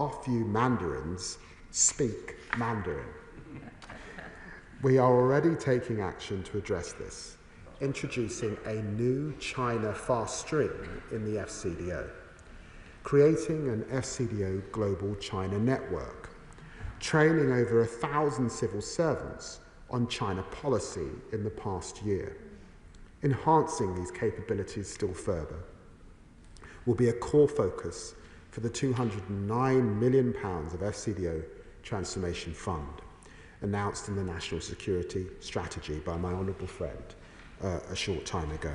far few Mandarins speak Mandarin. We are already taking action to address this, introducing a new China fast stream in the FCDO, creating an FCDO Global China Network, training over 1,000 civil servants on China policy in the past year. Enhancing these capabilities still further will be a core focus for the £209 million of FCDO Transformation Fund, announced in the National Security Strategy by my honourable friend a short time ago.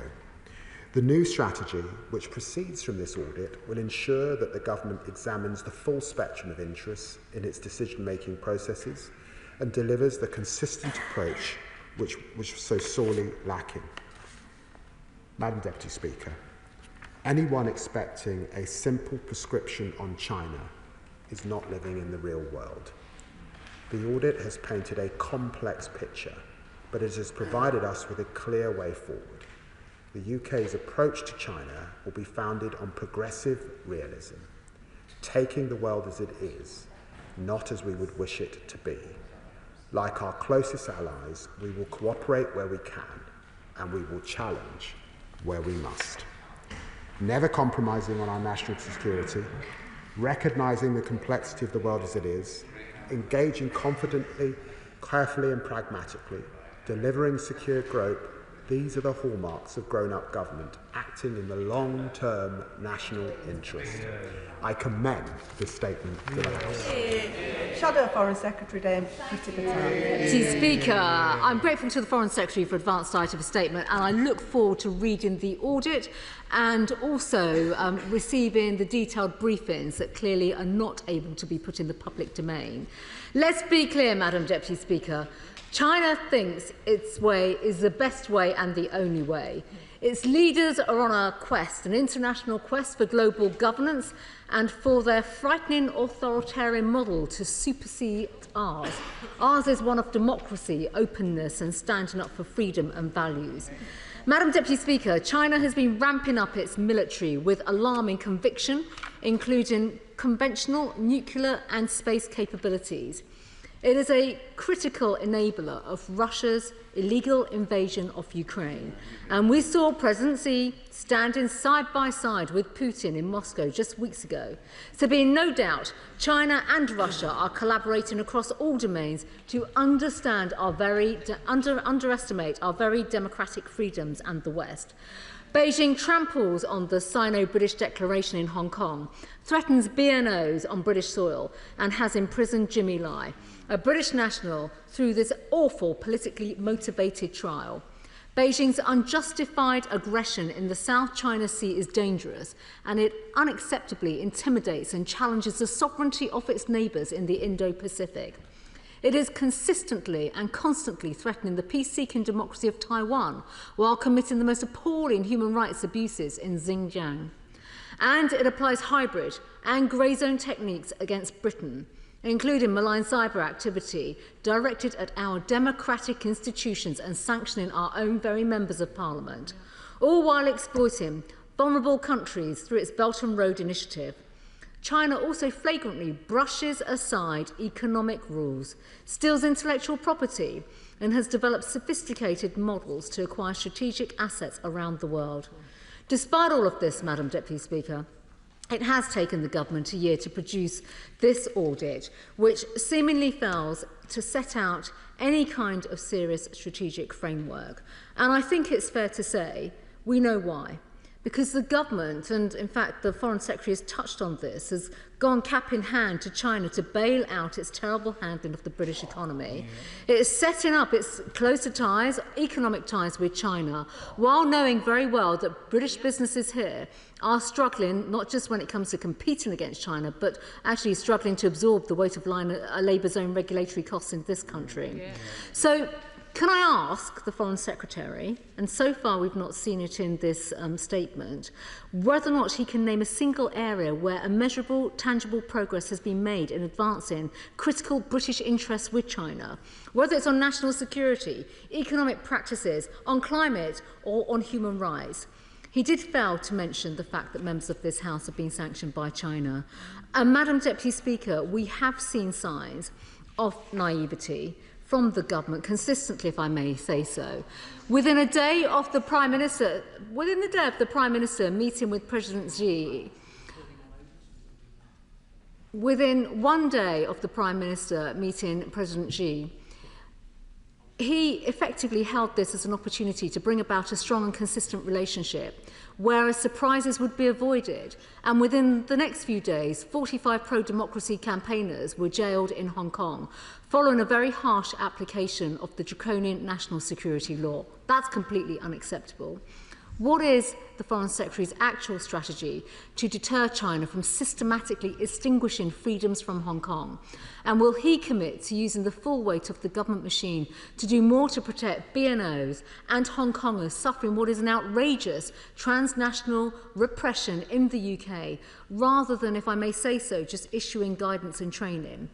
The new strategy, which proceeds from this audit, will ensure that the government examines the full spectrum of interests in its decision-making processes and delivers the consistent approach which was so sorely lacking. Madam Deputy Speaker, anyone expecting a simple prescription on China is not living in the real world. The audit has painted a complex picture, but it has provided us with a clear way forward. The UK's approach to China will be founded on progressive realism, taking the world as it is, not as we would wish it to be. Like our closest allies, we will cooperate where we can, and we will challenge where we must. Never compromising on our national security, recognising the complexity of the world as it is, engaging confidently, carefully and pragmatically, delivering secure growth. These are the hallmarks of grown-up government, acting in the long-term national interest. I commend this statement to the House. Shadow Foreign Secretary Dame Priti Patel. Mr. Speaker, I'm grateful to the Foreign Secretary for advance sight of a statement, and I look forward to reading the audit and also receiving the detailed briefings that clearly are not able to be put in the public domain. Let's be clear, Madam Deputy Speaker. China thinks its way is the best way and the only way. Its leaders are on a quest, an international quest for global governance and for their frightening authoritarian model to supersede ours. Ours is one of democracy, openness and standing up for freedom and values. Madam Deputy Speaker, China has been ramping up its military with alarming conviction, including conventional, nuclear and space capabilities. It is a critical enabler of Russia's illegal invasion of Ukraine. And we saw President Xi standing side by side with Putin in Moscow just weeks ago. So be in no doubt, China and Russia are collaborating across all domains to underestimate our very democratic freedoms and the West. Beijing tramples on the Sino-British Declaration in Hong Kong, threatens BNOs on British soil and has imprisoned Jimmy Lai, a British national, through this awful politically motivated trial. Beijing's unjustified aggression in the South China Sea is dangerous, and it unacceptably intimidates and challenges the sovereignty of its neighbours in the Indo-Pacific. It is consistently and constantly threatening the peace-seeking democracy of Taiwan while committing the most appalling human rights abuses in Xinjiang. And it applies hybrid and grey zone techniques against Britain, including malign cyber activity directed at our democratic institutions and sanctioning our own very members of Parliament, all while exploiting vulnerable countries through its Belt and Road Initiative. China also flagrantly brushes aside economic rules, steals intellectual property, and has developed sophisticated models to acquire strategic assets around the world. Despite all of this, Madam Deputy Speaker, it has taken the government a year to produce this audit, which seemingly fails to set out any kind of serious strategic framework. And I think it's fair to say we know why. Because the government, and in fact the Foreign Secretary has touched on this, has gone cap in hand to China to bail out its terrible handling of the British economy. It is setting up its closer ties, economic ties with China, while knowing very well that British businesses here are struggling, not just when it comes to competing against China, but actually struggling to absorb the weight of Labour's own regulatory costs in this country. So, can I ask the Foreign Secretary, and so far we've not seen it in this statement, whether or not he can name a single area where a measurable, tangible progress has been made in advancing critical British interests with China, whether it's on national security, economic practices, on climate or on human rights. He did fail to mention the fact that members of this House have been sanctioned by China. And Madam Deputy Speaker, we have seen signs of naivety from the government consistently, if I may say so. Within a day of the Prime Minister meeting with President Xi, within one day of the Prime Minister meeting President Xi, he effectively held this as an opportunity to bring about a strong and consistent relationship, whereas surprises would be avoided. And within the next few days, 45 pro-democracy campaigners were jailed in Hong Kong, following a very harsh application of the draconian national security law. That's completely unacceptable. What is the Foreign Secretary's actual strategy to deter China from systematically extinguishing freedoms from Hong Kong? And will he commit to using the full weight of the government machine to do more to protect BNOs and Hong Kongers suffering what is an outrageous transnational repression in the UK, rather than, if I may say so, just issuing guidance and training?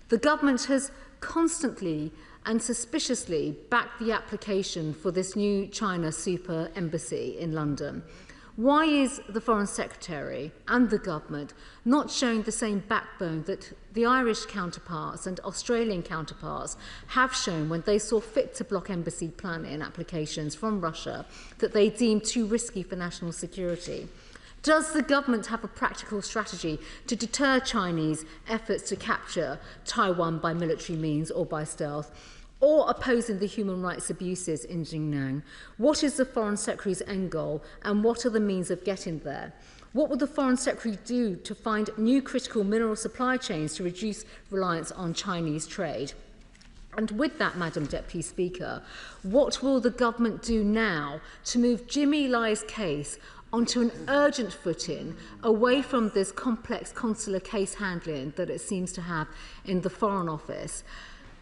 The government has constantly and suspiciously backed the application for this new China super embassy in London. Why is the Foreign Secretary and the government not showing the same backbone that the Irish counterparts and Australian counterparts have shown when they saw fit to block embassy planning applications from Russia that they deemed too risky for national security? Does the government have a practical strategy to deter Chinese efforts to capture Taiwan by military means or by stealth, or opposing the human rights abuses in Xinjiang? What is the Foreign Secretary's end goal, and what are the means of getting there? What will the Foreign Secretary do to find new critical mineral supply chains to reduce reliance on Chinese trade? And with that, Madam Deputy Speaker, what will the government do now to move Jimmy Lai's case onto an urgent footing, away from this complex consular case handling that it seems to have in the Foreign Office?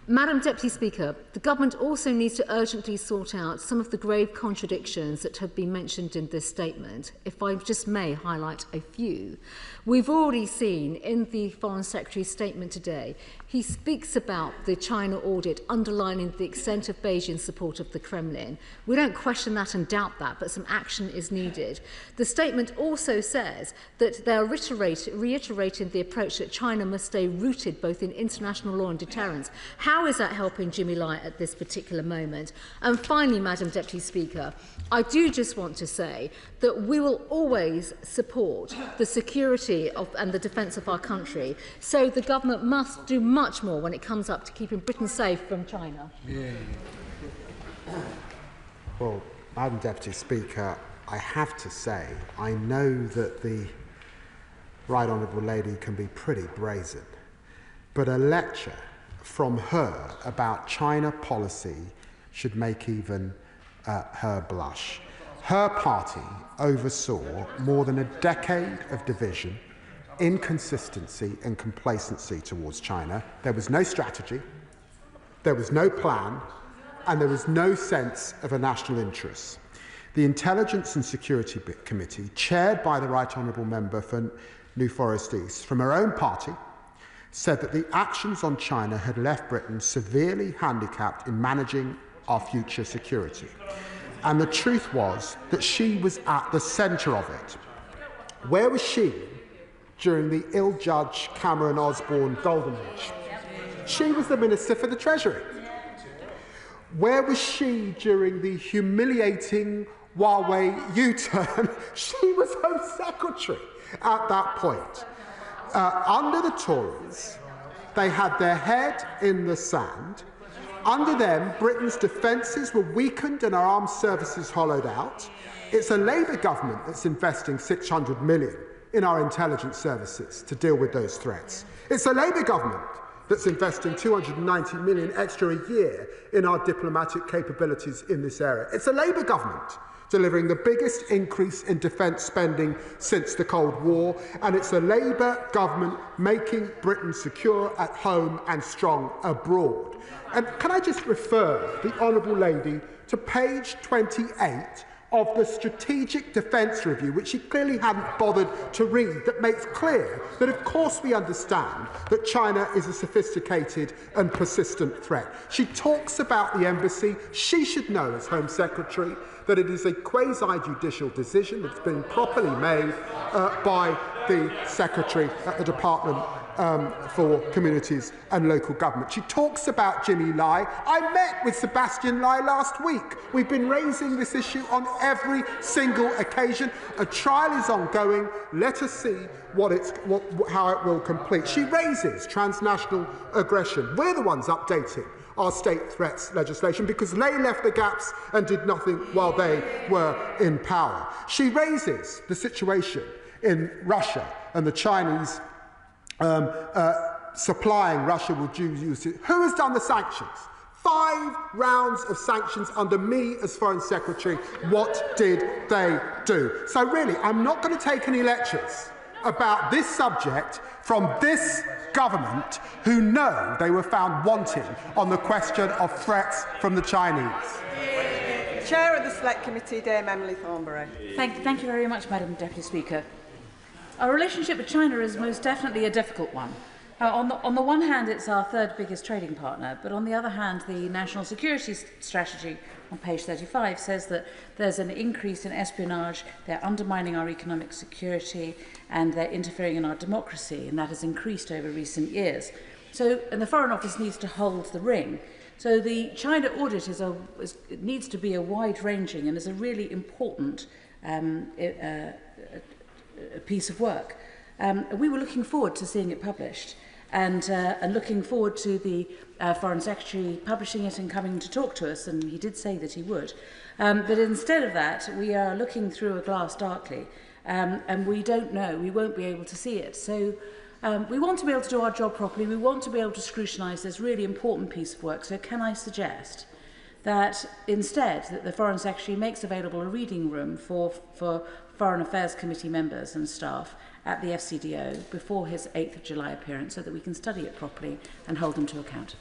Madam Deputy Speaker, the government also needs to urgently sort out some of the grave contradictions that have been mentioned in this statement, if I just may highlight a few. We've already seen in the Foreign Secretary's statement today, he speaks about the China audit underlining the extent of Beijing's support of the Kremlin. We don't question that and doubt that, but some action is needed. The statement also says that they're reiterating the approach that China must stay rooted both in international law and deterrence. How is that helping Jimmy Lai at this particular moment? And finally, Madam Deputy Speaker, I do just want to say that we will always support the security and the defence of our country, so the government must do much more when it comes up to keeping Britain safe from China. Well, Madam Deputy Speaker, I have to say, I know that the Right Honourable Lady can be pretty brazen, but a lecture from her about China policy should make even her blush. Her party oversaw more than a decade of division, inconsistency and complacency towards China. There was no strategy, there was no plan, and there was no sense of a national interest. The Intelligence and Security Committee, chaired by the Right Honourable Member for New Forest East, from her own party, said that the actions on China had left Britain severely handicapped in managing our future security. And the truth was that she was at the centre of it. Where was she during the ill-judged Cameron Osborne golden age? She was the Minister for the Treasury. Where was she during the humiliating Huawei U-turn? She was Home Secretary at that point. Under the Tories, they had their head in the sand. Under them, Britain's defences were weakened and our armed services hollowed out. It's a Labour government that's investing £600 million in our intelligence services to deal with those threats. It's a Labour government that's investing £290 million extra a year in our diplomatic capabilities in this area. It's a Labour government delivering the biggest increase in defence spending since the Cold War, and it's a Labour government making Britain secure at home and strong abroad. And can I just refer the Honourable Lady to page 28 of the Strategic Defence Review, which she clearly hadn't bothered to read, that makes clear that, of course, we understand that China is a sophisticated and persistent threat. She talks about the embassy. She should know, as Home Secretary, that it is a quasi-judicial decision that's been properly made by the Secretary at the Department for Communities and Local Government. She talks about Jimmy Lai. I met with Sebastian Lai last week. We've been raising this issue on every single occasion. A trial is ongoing. Let us see how it will complete. She raises transnational aggression. We're the ones updating our state threats legislation because they left the gaps and did nothing while they were in power. She raises the situation in Russia and the Chinese supplying Russia with Jews. Who has done the sanctions? 5 rounds of sanctions under me as Foreign Secretary. What did they do? So really, I'm not going to take any lectures about this subject from this government who know they were found wanting on the question of threats from the Chinese. Chair of the Select Committee, Dame Emily Thornberry. Thank you very much, Madam Deputy Speaker. Our relationship with China is most definitely a difficult one. On the one hand, it's our third biggest trading partner, but on the other hand, the National Security Strategy on page 35 says that there's an increase in espionage, they're undermining our economic security, and they're interfering in our democracy, and that has increased over recent years. And the Foreign Office needs to hold the ring. So the China Audit it needs to be a wide-ranging and is a really important piece of work. We were looking forward to seeing it published and looking forward to the Foreign Secretary publishing it and coming to talk to us, and he did say that he would. But instead of that, we are looking through a glass darkly, and we don't know, we won't be able to see it. So we want to be able to do our job properly, we want to be able to scrutinise this really important piece of work, so can I suggest that instead that the Foreign Secretary makes available a reading room for Foreign Affairs Committee members and staff at the FCDO before his 8th of July appearance so that we can study it properly and hold him to account.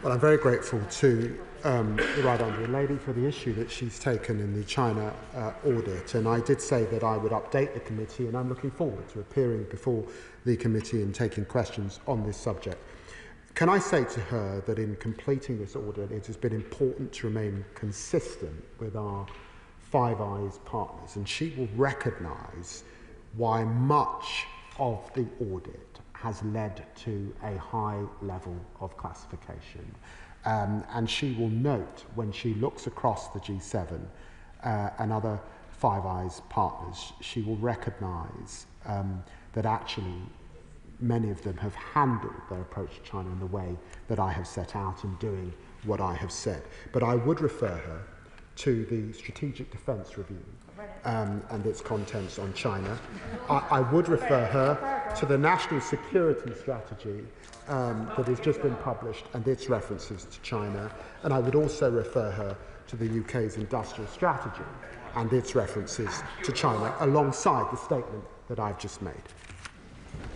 Well, I'm very grateful to the Right Honourable Lady for the issue that she's taken in the China audit, and I did say that I would update the committee, and I'm looking forward to appearing before the committee and taking questions on this subject. Can I say to her that in completing this audit, it has been important to remain consistent with our Five Eyes partners, and she will recognise why much of the audit has led to a high level of classification. And she will note when she looks across the G7 and other Five Eyes partners, she will recognise that actually many of them have handled their approach to China in the way that I have set out in doing what I have said. But I would refer her to the Strategic Defence Review and its contents on China. I would refer her to the National Security Strategy that has just been published and its references to China. And I would also refer her to the UK's industrial strategy and its references to China alongside the statement that I've just made.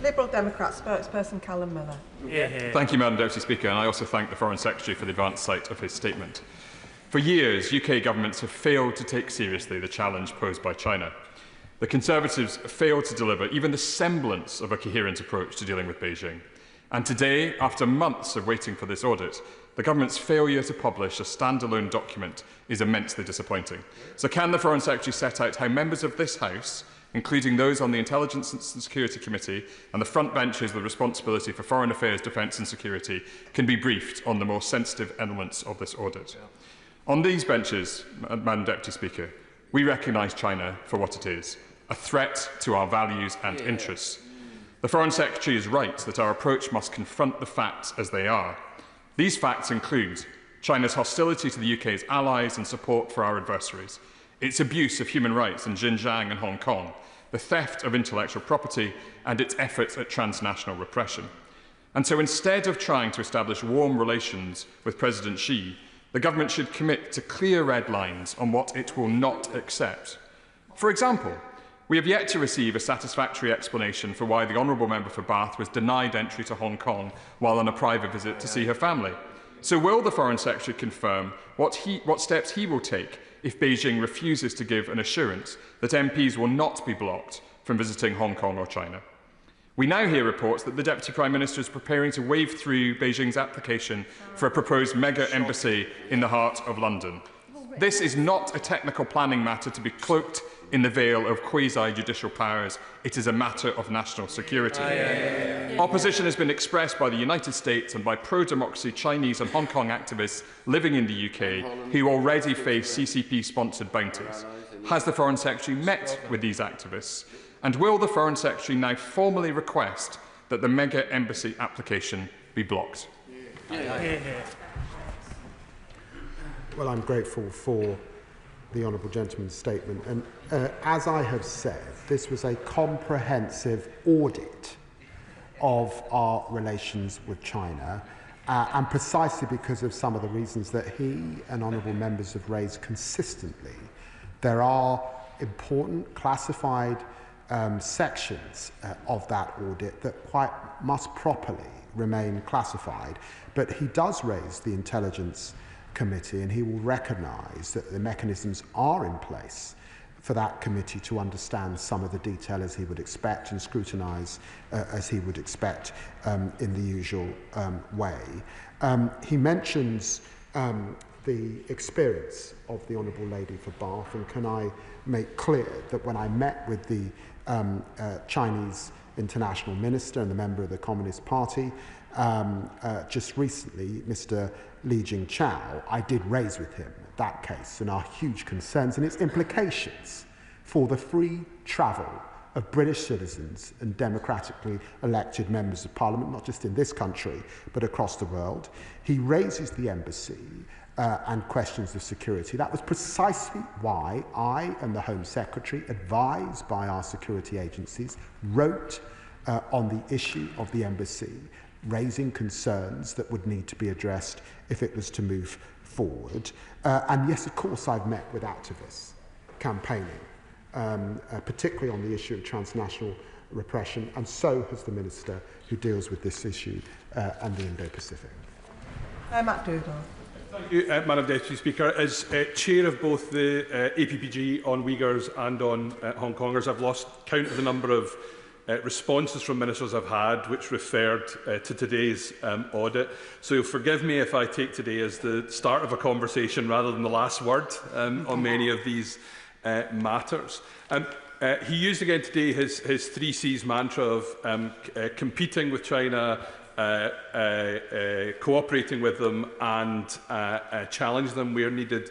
Liberal Democrat spokesperson Callum Miller. Thank you, Madam Deputy Speaker, and I also thank the Foreign Secretary for the advance sight of his statement. For years, UK governments have failed to take seriously the challenge posed by China. The Conservatives failed to deliver even the semblance of a coherent approach to dealing with Beijing. And today, after months of waiting for this audit, the government's failure to publish a standalone document is immensely disappointing. So can the Foreign Secretary set out how members of this House, including those on the Intelligence and Security Committee and the front benches with responsibility for foreign affairs, defence and security, can be briefed on the more sensitive elements of this audit? On these benches, Madam Deputy Speaker, we recognise China for what it is, a threat to our values and interests. The Foreign Secretary is right that our approach must confront the facts as they are. These facts include China's hostility to the UK's allies and support for our adversaries, its abuse of human rights in Xinjiang and Hong Kong, the theft of intellectual property, and its efforts at transnational repression. And so instead of trying to establish warm relations with President Xi, the government should commit to clear red lines on what it will not accept. For example, we have yet to receive a satisfactory explanation for why the Honourable Member for Bath was denied entry to Hong Kong while on a private visit to see her family. So will the Foreign Secretary confirm what steps he will take if Beijing refuses to give an assurance that MPs will not be blocked from visiting Hong Kong or China? We now hear reports that the Deputy Prime Minister is preparing to wave through Beijing's application for a proposed mega embassy in the heart of London. This is not a technical planning matter to be cloaked in the veil of quasi-judicial powers. It is a matter of national security. Opposition has been expressed by the United States and by pro-democracy Chinese and Hong Kong activists living in the UK who already face CCP-sponsored bounties. Has the Foreign Secretary met with these activists? And will the Foreign Secretary now formally request that the mega embassy application be blocked? Well, I'm grateful for the Honourable Gentleman's statement. And as I have said, this was a comprehensive audit of our relations with China, and precisely because of some of the reasons that he and honourable members have raised consistently. There are important classified sections of that audit that quite must properly remain classified, but he does raise the Intelligence Committee, and he will recognise that the mechanisms are in place for that committee to understand some of the detail as he would expect and scrutinise as he would expect in the usual way. He mentions the experience of the Honourable Lady for Bath, and can I make clear that when I met with the Chinese international minister and the member of the Communist Party just recently, Mr. Li Jingchao, I did raise with him that case and our huge concerns and its implications for the free travel of British citizens and democratically elected members of Parliament, not just in this country, but across the world. He raises the embassy and questions of security. That was precisely why I and the Home Secretary, advised by our security agencies, wrote on the issue of the embassy, raising concerns that would need to be addressed if it was to move forward. And yes, of course, I've met with activists campaigning, particularly on the issue of transnational repression, and so has the Minister who deals with this issue and the Indo-Pacific. Matt Dougall. Thank you, Madam Deputy Speaker. As chair of both the APPG on Uyghurs and on Hong Kongers, I've lost count of the number of responses from ministers I've had which referred to today's audit. So you'll forgive me if I take today as the start of a conversation rather than the last word on many of these matters. He used again today his 3 C's mantra of competing with China, cooperating with them and challenge them where needed.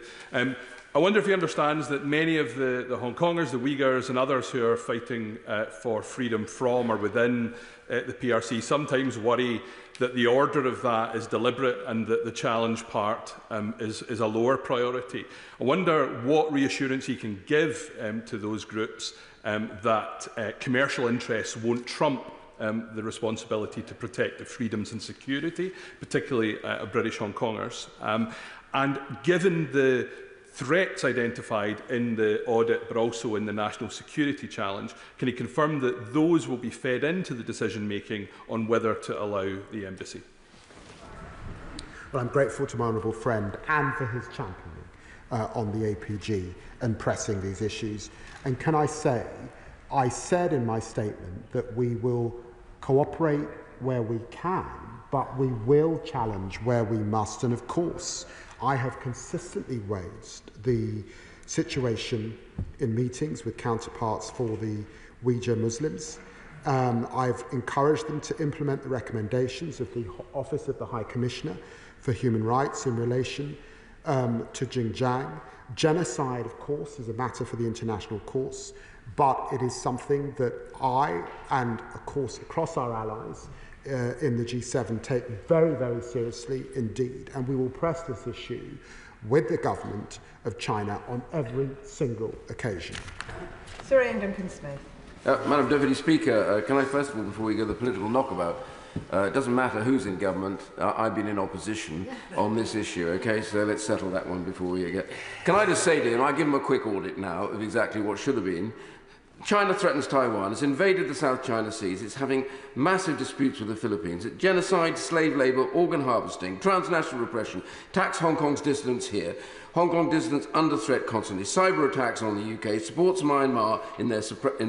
I wonder if he understands that many of the Hong Kongers, the Uyghurs and others who are fighting for freedom from or within the PRC sometimes worry that the order of that is deliberate and that the challenge part is a lower priority. I wonder what reassurance he can give to those groups that commercial interests won't trump the responsibility to protect the freedoms and security, particularly of British Hong Kongers. And given the threats identified in the audit, but also in the national security challenge, can he confirm that those will be fed into the decision-making on whether to allow the embassy? Well, I'm grateful to my honourable friend and for his championing on the APG and pressing these issues. And can I say, I said in my statement that we will cooperate where we can, but we will challenge where we must. And of course, I have consistently raised the situation in meetings with counterparts for the Uyghur Muslims. I've encouraged them to implement the recommendations of the Office of the High Commissioner for Human Rights in relation to Xinjiang. Genocide, of course, is a matter for the international courts, but it is something that I and, of course, across our allies in the G7 take very, very seriously indeed, and we will press this issue with the government of China on every single occasion. Sir Ian Duncan-Smith. Madam Deputy Speaker, can I first of all, before we go to the political knockabout, it doesn't matter who's in government, I've been in opposition on this issue, okay, so let's settle that one before we get... Can I just say to him, I give him a quick audit now of exactly what should have been. China threatens Taiwan, it's invaded the South China Seas, it's having massive disputes with the Philippines, it's genocide, slave labour, organ harvesting, transnational repression, attacks Hong Kong's dissidents here, Hong Kong dissidents under threat constantly, cyber attacks on the UK, supports Myanmar in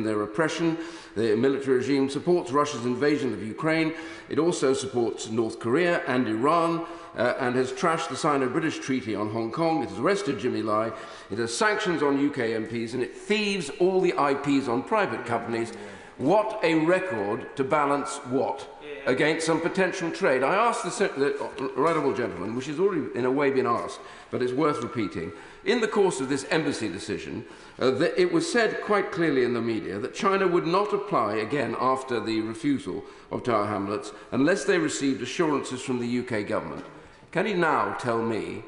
their repression, the military regime, supports Russia's invasion of Ukraine, it also supports North Korea and Iran, and has trashed the Sino-British Treaty on Hong Kong, it has arrested Jimmy Lai, it has sanctions on UK MPs, and it thieves all the IPs on private companies. What a record to balance what against some potential trade. I asked the right honourable gentleman, which has already in a way been asked, but it's worth repeating, in the course of this embassy decision, that it was said quite clearly in the media that China would not apply again after the refusal of Tower Hamlets unless they received assurances from the UK government. Can he now tell me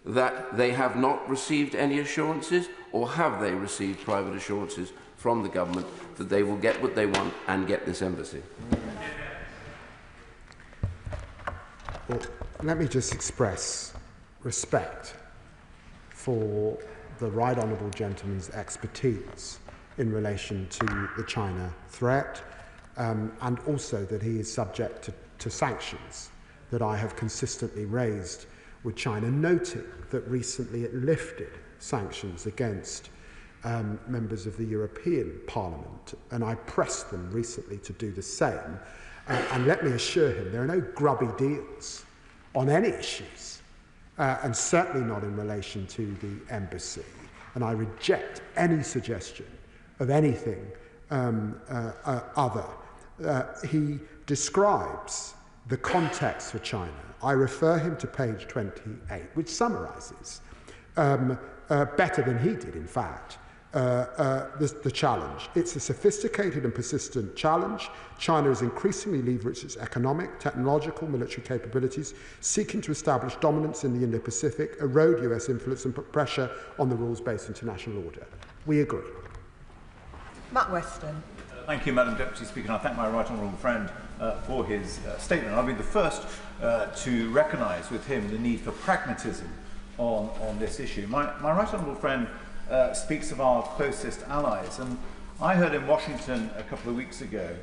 that they have not received any assurances, or have they received private assurances from the government that they will get what they want and get this embassy? Well, let me just express respect for the right honourable gentleman's expertise in relation to the China threat, and also that he is subject to sanctions that I have consistently raised with China, noting that recently it lifted sanctions against members of the European Parliament, and I pressed them recently to do the same. And let me assure him, there are no grubby deals on any issues, and certainly not in relation to the embassy. And I reject any suggestion of anything other. He describes the context for China. I refer him to page 28, which summarises, better than he did, in fact, the challenge. It's a sophisticated and persistent challenge. China is increasingly leveraged its economic, technological, military capabilities, seeking to establish dominance in the Indo-Pacific, erode US influence and put pressure on the rules-based international order. We agree. Matt Weston. Thank you, Madam Deputy Speaker, and I thank my right honourable friend for his statement. I'll be the first to recognise with him the need for pragmatism on this issue. My right honourable friend speaks of our closest allies, and I heard in Washington a couple of weeks ago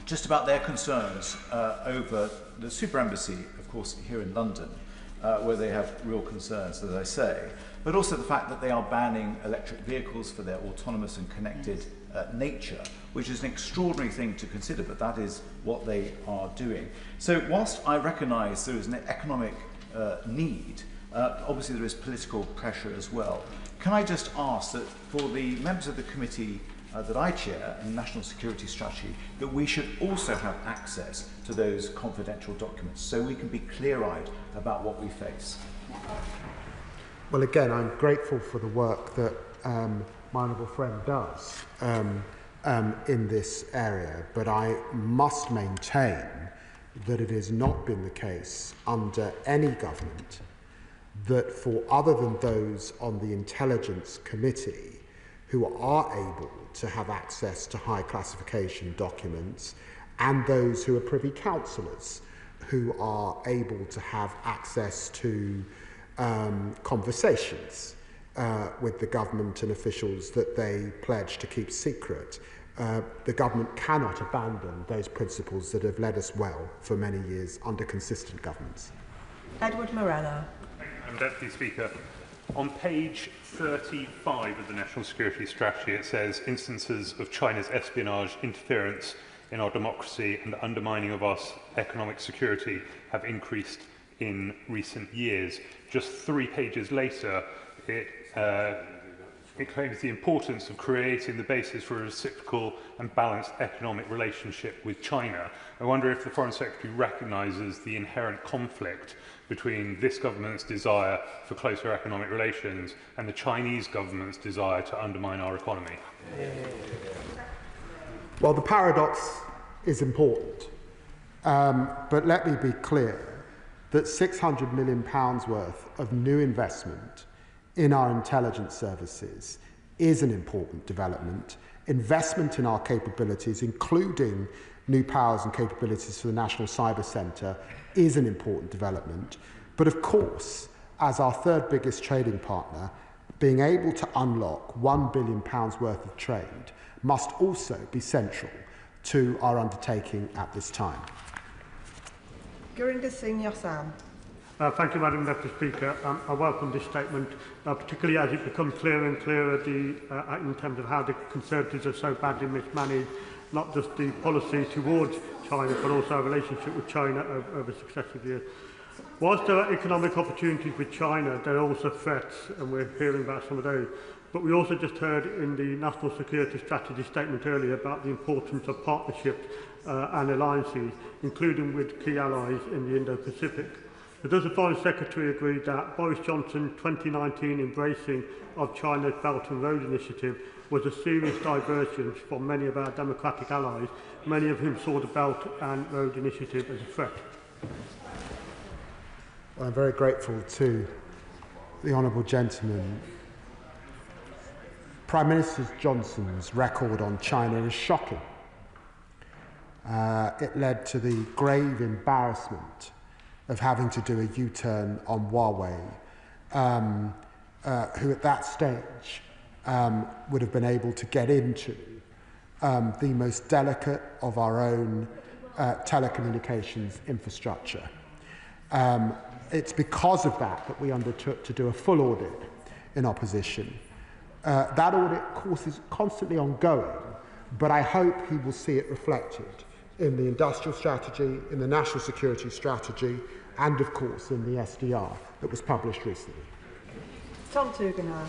just about their concerns over the super embassy, of course, here in London, where they have real concerns, as I say, but also the fact that they are banning electric vehicles for their autonomous and connected nature, which is an extraordinary thing to consider, but that is what they are doing. So whilst I recognise there is an economic need, obviously there is political pressure as well. Can I just ask that for the members of the committee that I chair in National Security Strategy, that we should also have access to those confidential documents so we can be clear-eyed about what we face? Well, again, I'm grateful for the work that my honourable friend does in this area, but I must maintain that it has not been the case under any government that for other than those on the Intelligence Committee who are able to have access to high classification documents, and those who are privy councillors who are able to have access to conversations with the government and officials that they pledge to keep secret. The government cannot abandon those principles that have led us well for many years under consistent governments. Edward Morello. Madam Deputy Speaker, on page 35 of the National Security Strategy it says instances of China's espionage, interference in our democracy and undermining of our economic security have increased in recent years. Just 3 pages later, it claims the importance of creating the basis for a reciprocal and balanced economic relationship with China. I wonder if the Foreign Secretary recognises the inherent conflict between this government's desire for closer economic relations and the Chinese government's desire to undermine our economy. Well, the paradox is important, but let me be clear that £600 million worth of new investment in our intelligence services is an important development. Investment in our capabilities, including new powers and capabilities for the National Cyber Centre, is an important development. But of course, as our third biggest trading partner, being able to unlock £1 billion worth of trade must also be central to our undertaking at this time. Gurinder Singh Yassam. Thank you, Madam Deputy Speaker. I welcome this statement, particularly as it becomes clearer and clearer in terms of how the Conservatives have so badly mismanaged not just the policy towards China, but also our relationship with China over successive years. Whilst there are economic opportunities with China, there are also threats, and we're hearing about some of those. But we also just heard in the National Security Strategy statement earlier about the importance of partnerships and alliances, including with key allies in the Indo-Pacific. So does the Foreign Secretary agree that Boris Johnson's 2019 embracing of China's Belt and Road Initiative was a serious diversion from many of our democratic allies, many of whom saw the Belt and Road Initiative as a threat? Well, I'm very grateful to the honourable gentleman. Prime Minister Johnson's record on China is shocking. It led to the grave embarrassment of having to do a U-turn on Huawei, who at that stage would have been able to get into the most delicate of our own telecommunications infrastructure. It's because of that we undertook to do a full audit in opposition. That audit, of course, is constantly ongoing, but I hope he will see it reflected in the industrial strategy, in the national security strategy, and, of course, in the SDR that was published recently. Tom Tugendhat.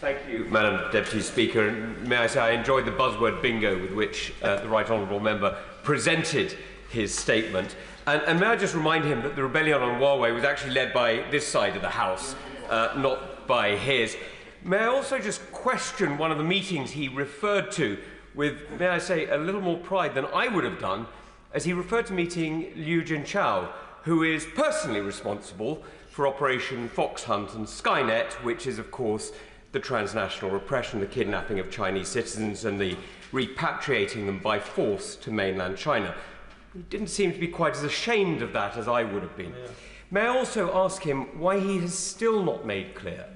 Thank you, Madam Deputy Speaker. And may I say I enjoyed the buzzword bingo with which the Right Honourable Member presented his statement. And may I just remind him that the rebellion on Huawei was actually led by this side of the House, not by his. May I also just question one of the meetings he referred to with, may I say, a little more pride than I would have done, as he referred to meeting Liu Jinchao, who is personally responsible for Operation Fox Hunt and Skynet, which is, of course, the transnational repression, the kidnapping of Chinese citizens and the repatriating them by force to mainland China. He didn't seem to be quite as ashamed of that as I would have been. Yeah. May I also ask him why he has still not made clear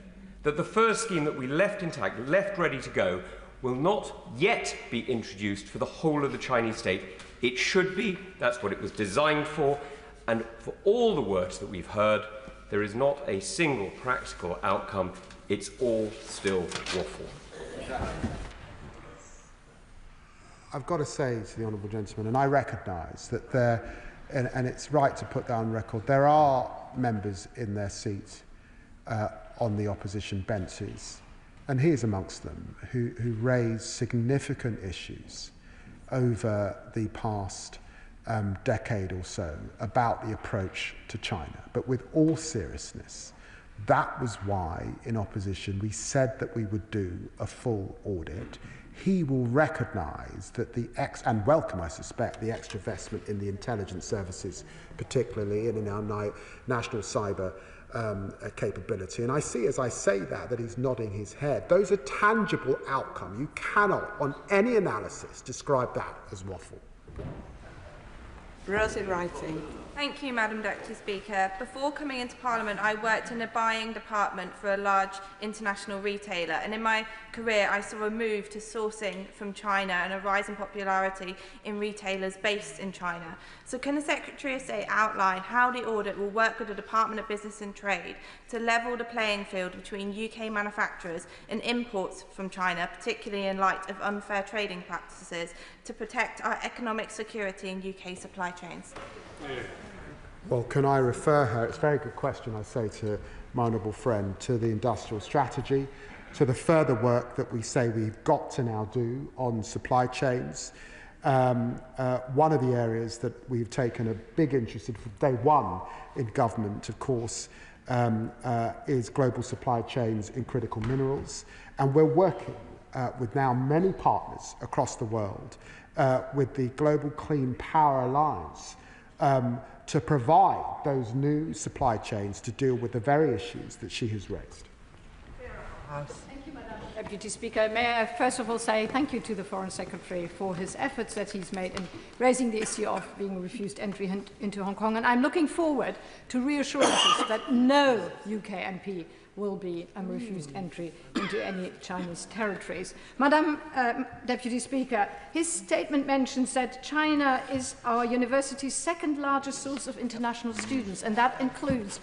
that the first scheme that we left intact, left ready to go, will not yet be introduced for the whole of the Chinese state. It should be. That's what it was designed for. And for all the words that we've heard, there is not a single practical outcome. It's all still waffle. I've got to say to the honourable gentleman, and I recognise that there, and it's right to put that on record, there are members in their seats on the opposition benches, and he is amongst them, who raised significant issues over the past decade or so about the approach to China. But with all seriousness, that was why, in opposition, we said that we would do a full audit. He will recognise that and welcome, I suspect, the extra investment in the intelligence services, particularly in our national cyber capability. And I see, as I say that he's nodding his head. Those are tangible outcomes. You cannot, on any analysis, describe that as waffle. Rosie Writing. Thank you, Madam Deputy Speaker. Before coming into Parliament, I worked in a buying department for a large international retailer, and in my career I saw a move to sourcing from China and a rise in popularity in retailers based in China. So can the Secretary of State outline how the audit will work with the Department of Business and Trade to level the playing field between UK manufacturers and imports from China, particularly in light of unfair trading practices, to protect our economic security in UK supply chains? Well, can I refer her, it's a very good question, I say to my honourable friend, to the industrial strategy, to the further work that we say we've got to now do on supply chains. One of the areas that we've taken a big interest in from day one in government, of course, is global supply chains in critical minerals. And we're working with now many partners across the world with the Global Clean Power Alliance to provide those new supply chains to deal with the very issues that she has raised. Thank you, Madam Deputy Speaker. May I first of all say thank you to the Foreign Secretary for his efforts that he's made in raising the issue of being refused entry into Hong Kong. And I'm looking forward to reassurances that no UK MP will be refused entry into any Chinese territories. Madam Deputy Speaker, his statement mentions that China is our university's second largest source of international students, and that includes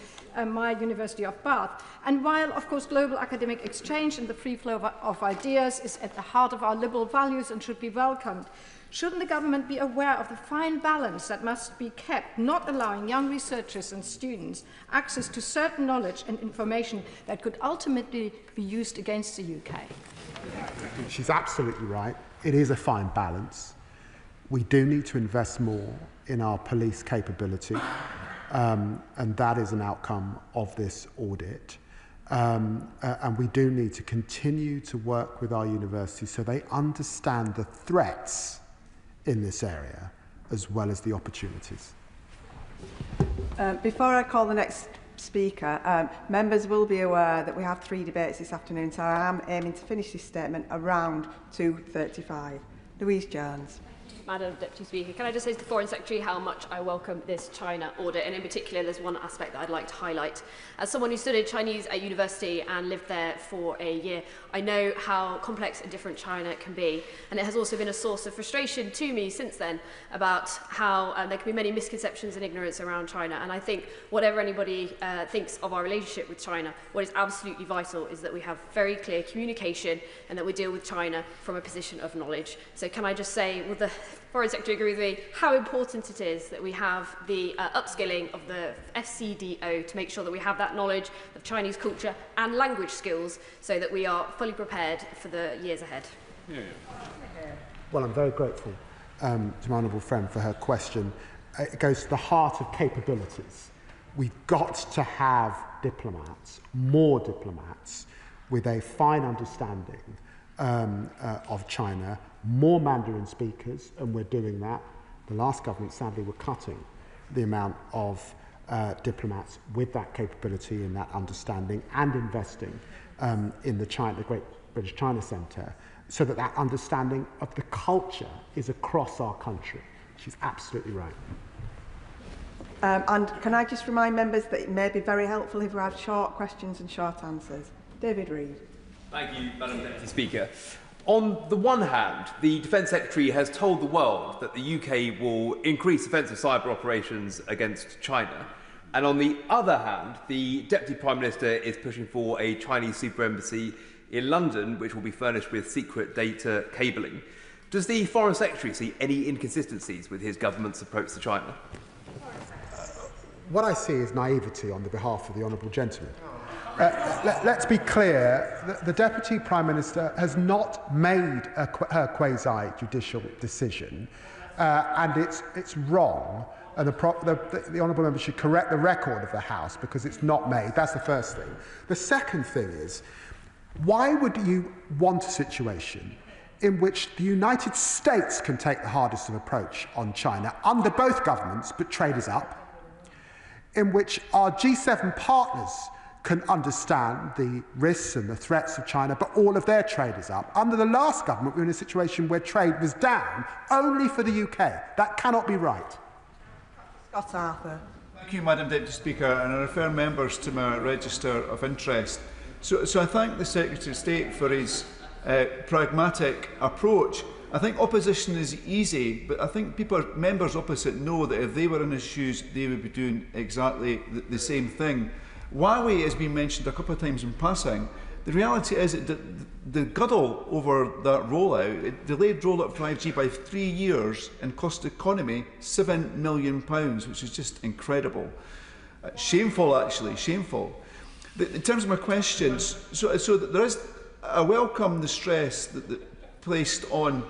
my University of Bath. And while, of course, global academic exchange and the free flow of ideas is at the heart of our liberal values and should be welcomed, shouldn't the government be aware of the fine balance that must be kept, not allowing young researchers and students access to certain knowledge and information that could ultimately be used against the UK? She's absolutely right. It is a fine balance. We do need to invest more in our police capability, and that is an outcome of this audit. And we do need to continue to work with our universities so they understand the threats in this area as well as the opportunities. Before I call the next speaker, members will be aware that we have 3 debates this afternoon, so I am aiming to finish this statement around 2:35. Louise Jones. Madam Deputy Speaker, can I just say to the Foreign Secretary how much I welcome this China audit, and in particular there's one aspect that I'd like to highlight. As someone who studied Chinese at university and lived there for a year, I know how complex and different China can be, and it has also been a source of frustration to me since then about how there can be many misconceptions and ignorance around China. And I think whatever anybody thinks of our relationship with China, what is absolutely vital is that we have very clear communication and that we deal with China from a position of knowledge. So can I just say, will the Foreign Secretary agree with me how important it is that we have the upskilling of the FCDO to make sure that we have that knowledge of Chinese culture and language skills so that we are fully prepared for the years ahead? Well, I'm very grateful to my honourable friend for her question. It goes to the heart of capabilities. We've got to have diplomats, more diplomats, with a fine understanding of China, more Mandarin speakers, and we're doing that. The last government, sadly, were cutting the amount of diplomats with that capability and that understanding, and investing in the Great British China Centre, so that that understanding of the culture is across our country. She's absolutely right. And can I just remind members that it may be very helpful if we have short questions and short answers. David Reid. Thank you, Madam Deputy Speaker. On the one hand, the Defence Secretary has told the world that the UK will increase offensive cyber operations against China. And on the other hand, the Deputy Prime Minister is pushing for a Chinese super embassy in London, which will be furnished with secret data cabling. Does the Foreign Secretary see any inconsistencies with his government's approach to China? What I see is naivety on the behalf of the honourable gentleman. Let's be clear, the Deputy Prime Minister has not made her quasi-judicial decision, and it's wrong, and the honourable member should correct the record of the House because it's not made. That's the first thing. The second thing is, why would you want a situation in which the United States can take the hardest of approach on China under both governments, but trade is up, in which our G7 partners can understand the risks and the threats of China, but all of their trade is up. Under the last government, we were in a situation where trade was down only for the UK. That cannot be right. Scott Arthur. Thank you, Madam Deputy Speaker, and I refer members to my register of interest. So I thank the Secretary of State for his pragmatic approach. I think opposition is easy, but I think members opposite know that if they were in his shoes, they would be doing exactly the same thing. Huawei has been mentioned a couple of times in passing. The reality is that the guddle over that rollout, it delayed rollout of 5G by 3 years and cost the economy £7 million, which is just incredible. Shameful, actually, shameful. In terms of my questions, so there is, I welcome the stress that placed on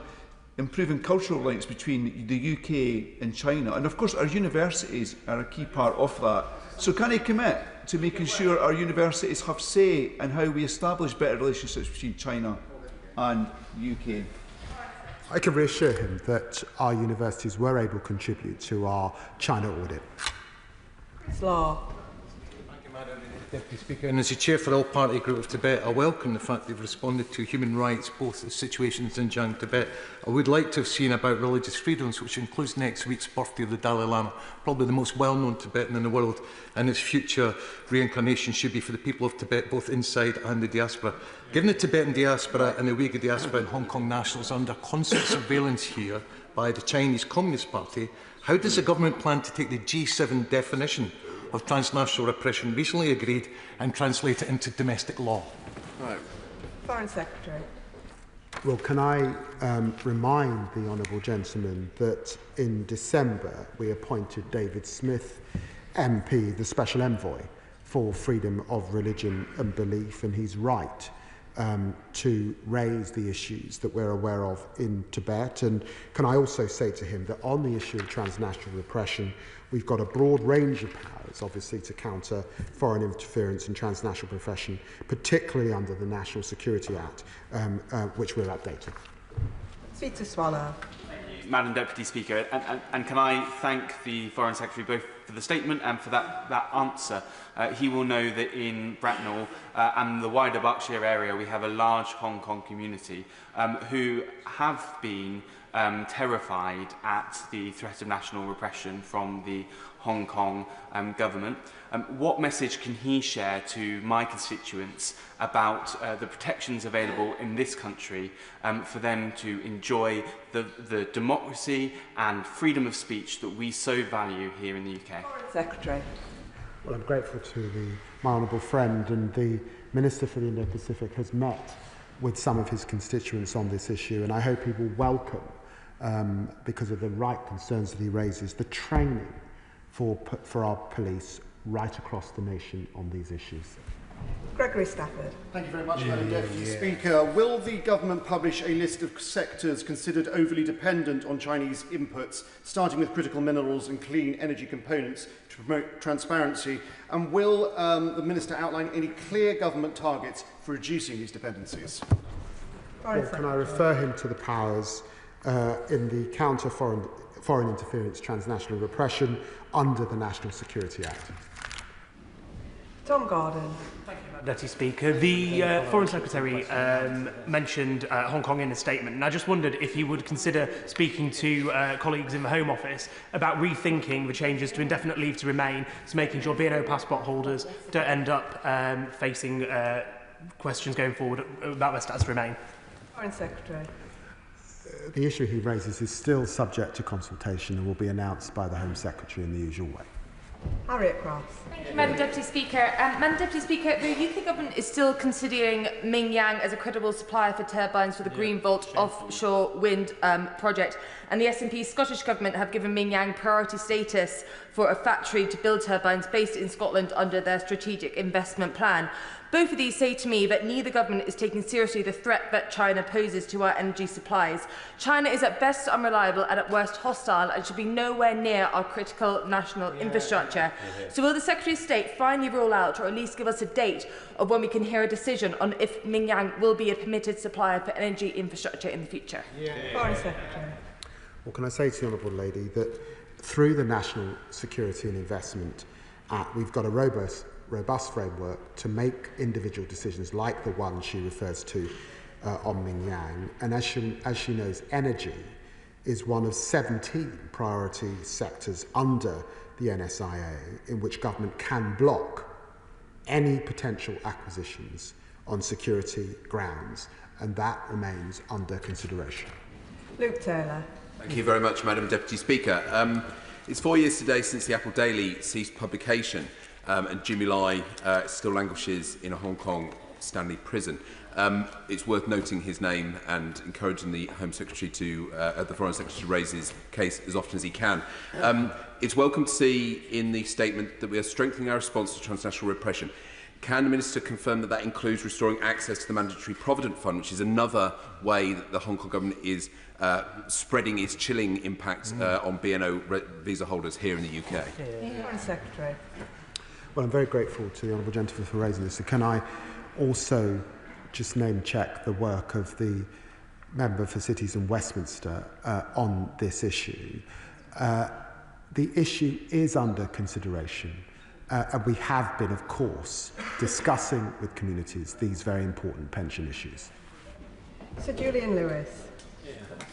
improving cultural links between the UK and China, and of course our universities are a key part of that. So can he commit to making sure our universities have say in how we establish better relationships between China and the UK? I can reassure him that our universities were able to contribute to our China audit. Slaw. Thank you, Madam Deputy Speaker. And as the Chair for the All-Party Group of Tibet, I welcome the fact they've responded to human rights, both the situation in Xinjiang, Tibet. I would like to have seen about religious freedoms, which includes next week's birthday of the Dalai Lama, probably the most well-known Tibetan in the world, and its future reincarnation should be for the people of Tibet, both inside and the diaspora. Given the Tibetan diaspora and the Uyghur diaspora and Hong Kong nationals under constant surveillance here by the Chinese Communist Party, how does the government plan to take the G7 definition of transnational repression recently agreed and translate it into domestic law? Right. Foreign Secretary. Well, can I remind the honourable gentleman that in December we appointed David Smith, MP, the Special Envoy for Freedom of Religion and Belief, and he's right to raise the issues that we're aware of in Tibet. And can I also say to him that on the issue of transnational repression, we've got a broad range of powers, obviously, to counter foreign interference and transnational repression, particularly under the National Security Act, which we're updating. Speak to Swallow. Madam Deputy Speaker, and can I thank the Foreign Secretary both for the statement and for that answer. He will know that in Bracknell and the wider Berkshire area we have a large Hong Kong community who have been terrified at the threat of national repression from the Hong Kong government. What message can he share to my constituents about the protections available in this country for them to enjoy the democracy and freedom of speech that we so value here in the UK? Secretary. Well, I'm grateful to my honourable friend, and the Minister for the Indo-Pacific has met with some of his constituents on this issue, and I hope he will welcome, because of the right concerns that he raises, the training for our police right across the nation on these issues. Gregory Stafford. Thank you very much, Madam Deputy Speaker. Will the government publish a list of sectors considered overly dependent on Chinese inputs, starting with critical minerals and clean energy components, to promote transparency? And will the Minister outline any clear government targets for reducing these dependencies? Well, can I refer him to the powers in the Counter Foreign Interference Transnational Repression under the National Security Act? Tom Gordon. Thank you, Madam Deputy Speaker. The Foreign Secretary mentioned Hong Kong in a statement, and I just wondered if he would consider speaking to colleagues in the Home Office about rethinking the changes to indefinite leave to remain, to making sure BNO passport holders don't end up facing questions going forward about their status to remain. Foreign Secretary. The issue he raises is still subject to consultation and will be announced by the Home Secretary in the usual way. Harriet Cross. Thank you, Madam Deputy Speaker. Madam Deputy Speaker, the UK Government is still considering Mingyang as a credible supplier for turbines for the Greenvolt offshore wind project, and the SNP Scottish Government have given Mingyang priority status for a factory to build turbines based in Scotland under their strategic investment plan. Both of these say to me that neither government is taking seriously the threat that China poses to our energy supplies. China is at best unreliable and at worst hostile and should be nowhere near our critical national infrastructure. So will the Secretary of State finally rule out, or at least give us a date of when we can hear a decision on if Mingyang will be a permitted supplier for energy infrastructure in the future? Foreign Secretary. Well, can I say to the Honourable Lady that through the National Security and Investment Act, we've got a robust framework to make individual decisions like the one she refers to on Mingyang. And as she knows, energy is one of 17 priority sectors under the NSIA in which government can block any potential acquisitions on security grounds, and that remains under consideration. Luke Taylor. Thank you very much, Madam Deputy Speaker. It's 4 years today since the Apple Daily ceased publication, and Jimmy Lai still languishes in a Hong Kong Stanley prison. It's worth noting his name and encouraging the Home Secretary to, the Foreign Secretary to raise his case as often as he can. It's welcome to see in the statement that we are strengthening our response to transnational repression. Can the Minister confirm that that includes restoring access to the Mandatory Provident Fund, which is another way that the Hong Kong Government is spreading its chilling impact on BNO visa holders here in the UK? Foreign Secretary. Well, I'm very grateful to the Honourable Gentleman for raising this. So can I also just name-check the work of the Member for Cities in Westminster on this issue? The issue is under consideration And we have been, of course, discussing with communities these very important pension issues. Sir Julian Lewis.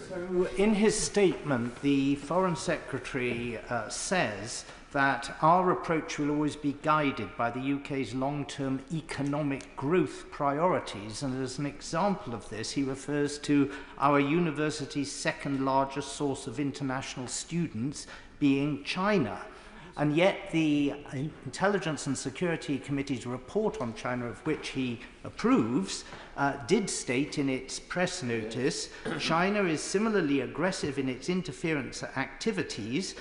So in his statement, the Foreign Secretary says that our approach will always be guided by the UK's long-term economic growth priorities. And as an example of this, he refers to our university's second largest source of international students being China. And yet the Intelligence and Security Committee's report on China, of which he approves, did state in its press notice, China is similarly aggressive in its interference activities.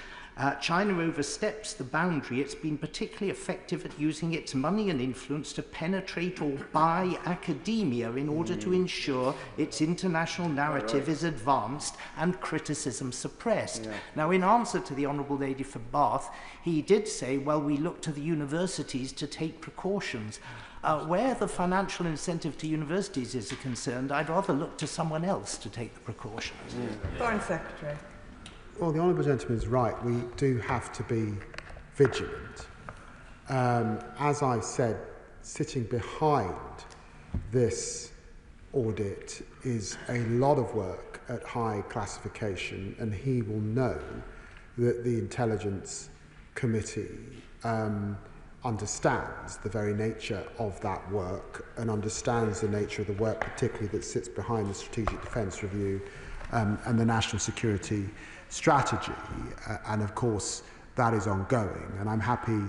China oversteps the boundary. It's been particularly effective at using its money and influence to penetrate or buy academia in order to ensure its international narrative is advanced and criticism suppressed. Yeah. Now, in answer to the Honourable Lady for Bath, he did say, well, we look to the universities to take precautions. Where the financial incentive to universities is concerned, I'd rather look to someone else to take the precautions. Foreign Secretary. Well, the Honourable Gentleman is right. We do have to be vigilant. As I said, sitting behind this audit is a lot of work at high classification, and he will know that the Intelligence Committee understands the very nature of that work and understands the nature of the work, particularly that sits behind the Strategic Defence Review and the National Security Strategy. And of course, that is ongoing. And I'm happy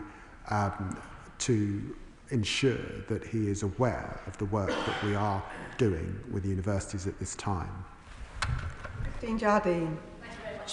to ensure that he is aware of the work that we are doing with the universities at this time. Dean Jardine.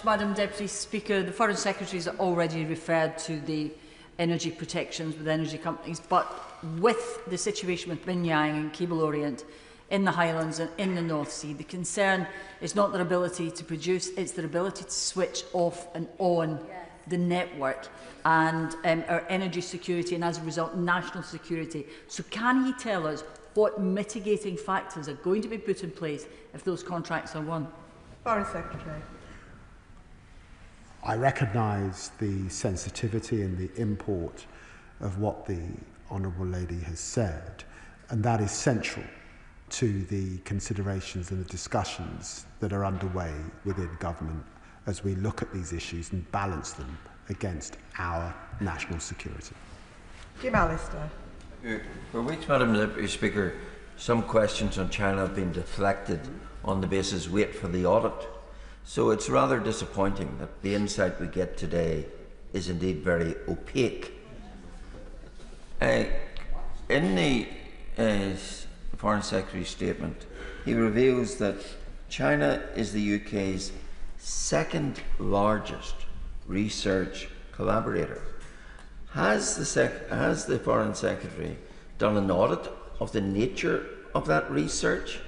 Madam Deputy Speaker, the Foreign Secretary has already referred to the energy protections with energy companies, but with the situation with Binyang and Cable Orient in the Highlands and in the North Sea, the concern is not their ability to produce, it's their ability to switch off and on the network and our energy security and, as a result, national security. So can he tell us what mitigating factors are going to be put in place if those contracts are won? Foreign Secretary. I recognise the sensitivity and the import of what the Honourable Lady has said, and that is central to the considerations and the discussions that are underway within government as we look at these issues and balance them against our national security. Jim Allister. For which, Madam Deputy Speaker, some questions on China have been deflected on the basis wait for the audit. So it's rather disappointing that the insight we get today is indeed very opaque. In the Foreign Secretary's statement, he reveals that China is the UK's second largest research collaborator. Has the Foreign Secretary done an audit of the nature of that research?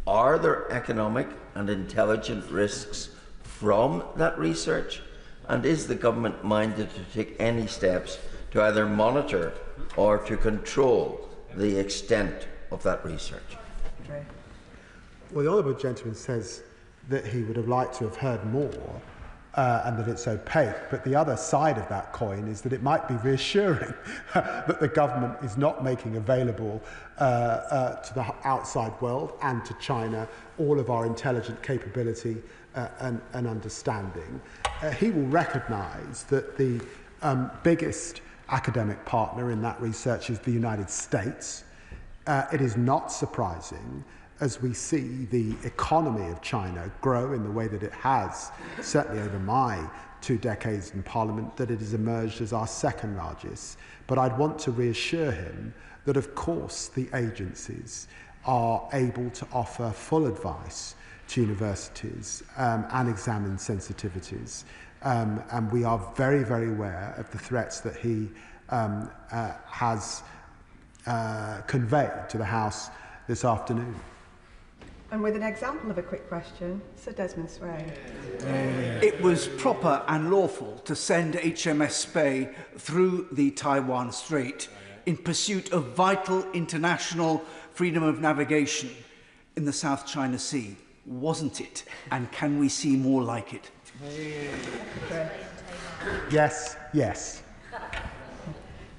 Are there economic and intelligent risks from that research? And is the government minded to take any steps to either monitor or to control the extent of that research? Well, the Honourable Gentleman says that he would have liked to have heard more and that it's opaque, but the other side of that coin is that it might be reassuring that the government is not making available to the outside world and to China all of our intelligent capability and understanding. He will recognise that the biggest academic partner in that research is the United States. It is not surprising, as we see the economy of China grow in the way that it has, certainly over my 2 decades in Parliament, that it has emerged as our second largest. But I'd want to reassure him that, of course, the agencies are able to offer full advice to universities and examine sensitivities. And we are very, very aware of the threats that he has conveyed to the House this afternoon. And with an example of a quick question, Sir Desmond Sway. It was proper and lawful to send HMS Spey through the Taiwan Strait in pursuit of vital international freedom of navigation in the South China Sea, wasn't it? And can we see more like it? Yes, yes.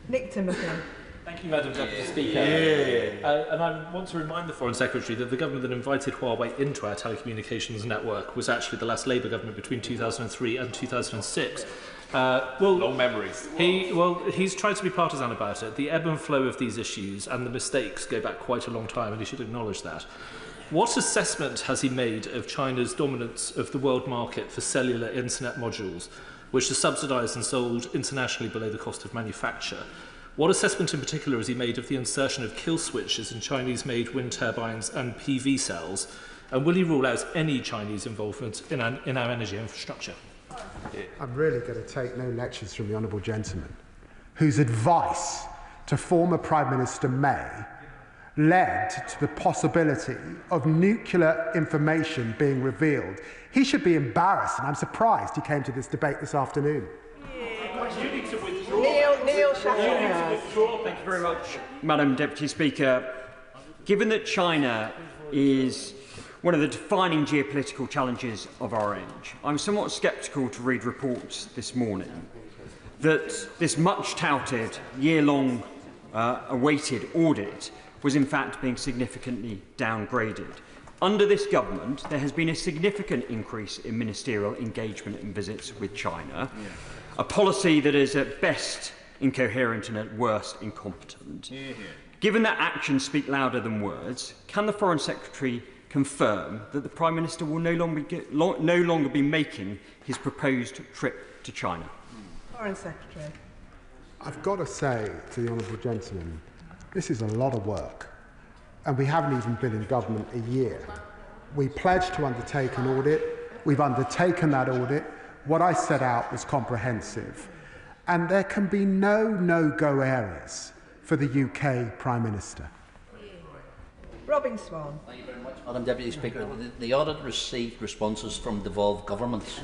Nick Timothy. Thank you, Madam Deputy Speaker. And I want to remind the Foreign Secretary that the government that invited Huawei into our telecommunications network was actually the last Labour government between 2003 and 2006. Long memories. He's tried to be partisan about it. The ebb and flow of these issues and the mistakes go back quite a long time, and he should acknowledge that. What assessment has he made of China's dominance of the world market for cellular internet modules, which are subsidised and sold internationally below the cost of manufacture? What assessment in particular has he made of the insertion of kill switches in Chinese-made wind turbines and PV cells? And will he rule out any Chinese involvement in our energy infrastructure? I'm really going to take no lectures from the Honourable Gentleman, whose advice to former Prime Minister May led to the possibility of nuclear information being revealed. He should be embarrassed, and I'm surprised he came to this debate this afternoon. Neil Sheffield. Thank you very much, Madam Deputy Speaker. Given that China is one of the defining geopolitical challenges of our age, I'm somewhat sceptical to read reports this morning that this much-touted, year-long awaited audit was in fact being significantly downgraded. Under this government, there has been a significant increase in ministerial engagement and visits with China, a policy that is at best incoherent and at worst incompetent. Given that actions speak louder than words, can the Foreign Secretary confirm that the Prime Minister will no longer be making his proposed trip to China? Foreign Secretary. I've got to say to the Honourable Gentleman, this is a lot of work, and we haven't even been in government a year. We pledged to undertake an audit. We've undertaken that audit. What I set out was comprehensive, and there can be no no-go areas for the UK Prime Minister. Robin Swan. Thank you very much, Madam Deputy Speaker. The audit received responses from devolved governments.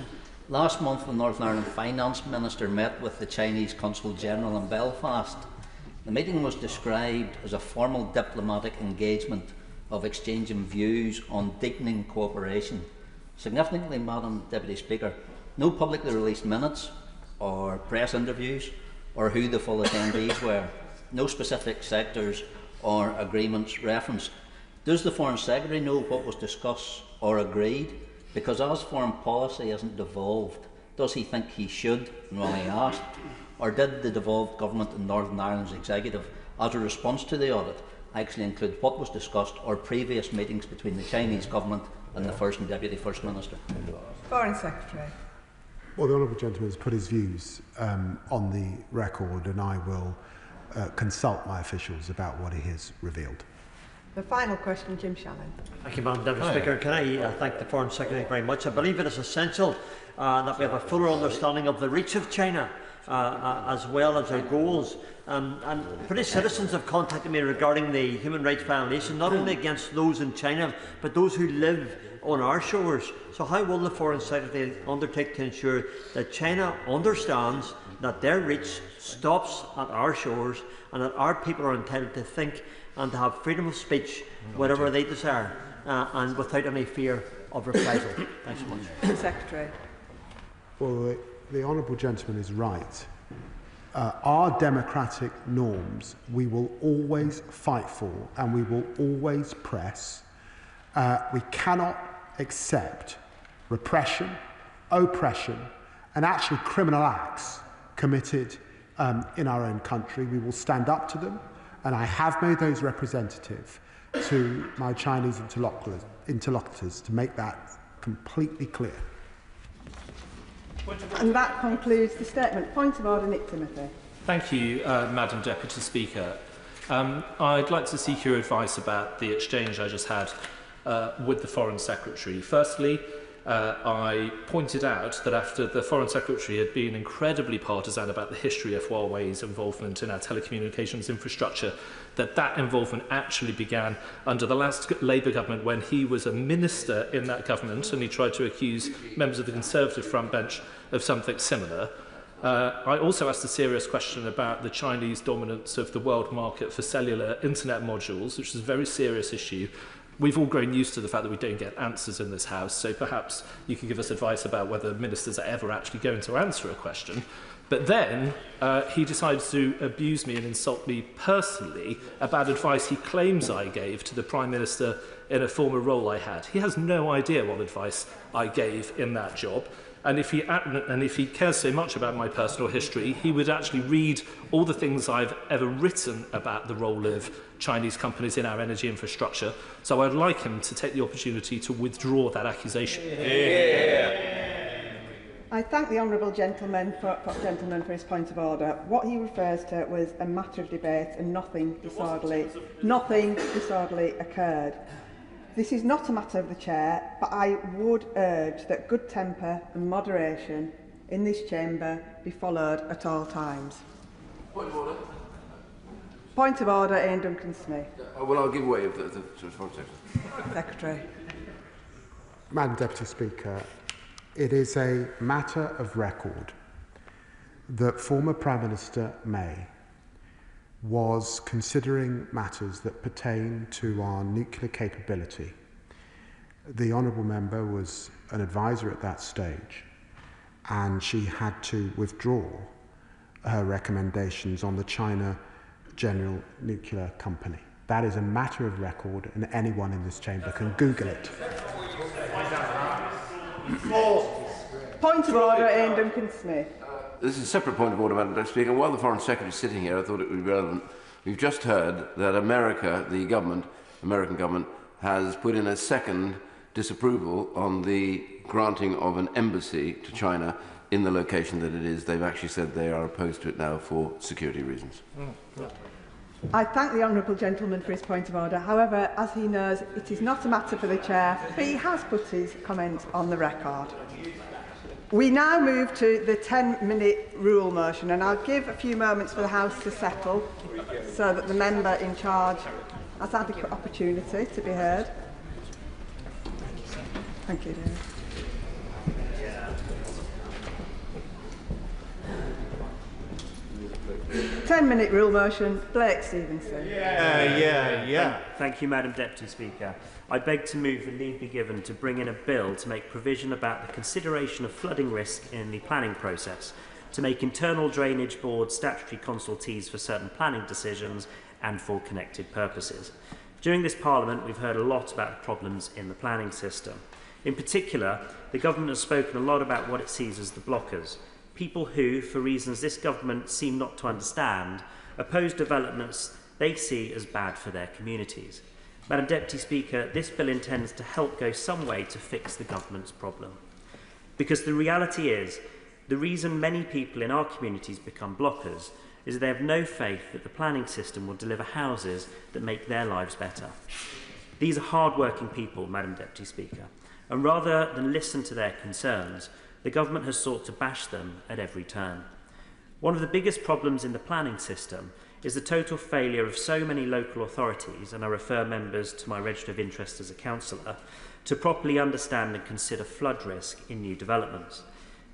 Last month, the Northern Ireland Finance Minister met with the Chinese Consul General in Belfast. The meeting was described as a formal diplomatic engagement of exchanging views on deepening cooperation. Significantly, Madam Deputy Speaker, no publicly released minutes or press interviews or who the full attendees were. No specific sectors or agreements referenced. Does the Foreign Secretary know what was discussed or agreed? Because as foreign policy isn't devolved, does he think he should, and will he ask? Or did the devolved government in Northern Ireland's executive, as a response to the audit, actually include what was discussed or previous meetings between the Chinese government and the First and Deputy First Minister? Foreign Secretary. Well, the Honourable Gentleman has put his views on the record, and I will consult my officials about what he has revealed. The final question, Jim Shannon. Thank you, Madam Deputy Speaker. Can I thank the Foreign Secretary very much? I believe it is essential that we have a fuller understanding of the reach of China as well as their goals. And British citizens have contacted me regarding the human rights violation, not only against those in China, but those who live on our shores. So how will the Foreign Secretary undertake to ensure that China understands that their reach stops at our shores and that our people are entitled to think and to have freedom of speech, whatever they desire, and without any fear of reprisal? Thanks so much. Secretary. Well, the Honourable Gentleman is right. Our democratic norms we will always fight for and we will always press. We cannot accept repression, oppression and actually criminal acts committed in our own country. We will stand up to them, and I have made those representative to my Chinese interlocutors to make that completely clear. And that concludes the statement. Point of order, Nick Timothy. Thank you, Madam Deputy Speaker. I'd like to seek your advice about the exchange I just had with the Foreign Secretary. Firstly, I pointed out that after the Foreign Secretary had been incredibly partisan about the history of Huawei's involvement in our telecommunications infrastructure, that involvement actually began under the last Labour government when he was a minister in that government and he tried to accuse members of the Conservative front bench of something similar. I also asked a serious question about the Chinese dominance of the world market for cellular internet modules, which is a very serious issue. We've all grown used to the fact that we don't get answers in this House, so perhaps you could give us advice about whether ministers are ever actually going to answer a question. But then he decided to abuse me and insult me personally about advice he claims I gave to the Prime Minister in a former role I had. He has no idea what advice I gave in that job. And if he cares so much about my personal history, he would actually read all the things I've ever written about the role of Chinese companies in our energy infrastructure. So I'd like him to take the opportunity to withdraw that accusation. I thank the honourable gentleman for his point of order. What he refers to was a matter of debate and nothing disorderly occurred. This is not a matter of the chair, but I would urge that good temper and moderation in this chamber be followed at all times. Point of order. Point of order, Ian Duncan-Smith. Well, I'll give way to the response Secretary. Madam Deputy Speaker, it is a matter of record that former Prime Minister May was considering matters that pertain to our nuclear capability. The Honourable Member was an advisor at that stage, and she had to withdraw her recommendations on the China General Nuclear Company. That is a matter of record, and anyone in this chamber can Google it. Point of order, Ian Duncan-Smith. This is a separate point of order, Madam Deputy Speaker. While the Foreign Secretary is sitting here, I thought it would be relevant. We've just heard that America, the government, American government, has put in a second disapproval on the granting of an embassy to China in the location that it is. They've actually said they are opposed to it now for security reasons. I thank the honourable gentleman for his point of order. However, as he knows, it is not a matter for the chair, but he has put his comments on the record. We now move to the 10-minute rule motion, and I'll give a few moments for the House to settle so that the member in charge has adequate opportunity to be heard. Thank you, David. Ten-minute rule motion. Blake Stevenson. Thank you, Madam Deputy Speaker. I beg to move that leave be given to bring in a bill to make provision about the consideration of flooding risk in the planning process, to make internal drainage boards statutory consultees for certain planning decisions and for connected purposes. During this Parliament, we've heard a lot about problems in the planning system. In particular, the government has spoken a lot about what it sees as the blockers, people who, for reasons this government seem not to understand, oppose developments they see as bad for their communities. Madam Deputy Speaker, this bill intends to help go some way to fix the government's problem. Because the reality is, the reason many people in our communities become blockers is that they have no faith that the planning system will deliver houses that make their lives better. These are hard-working people, Madam Deputy Speaker, and rather than listen to their concerns, the government has sought to bash them at every turn. One of the biggest problems in the planning system is the total failure of so many local authorities, and I refer members to my register of interest as a councillor, to properly understand and consider flood risk in new developments.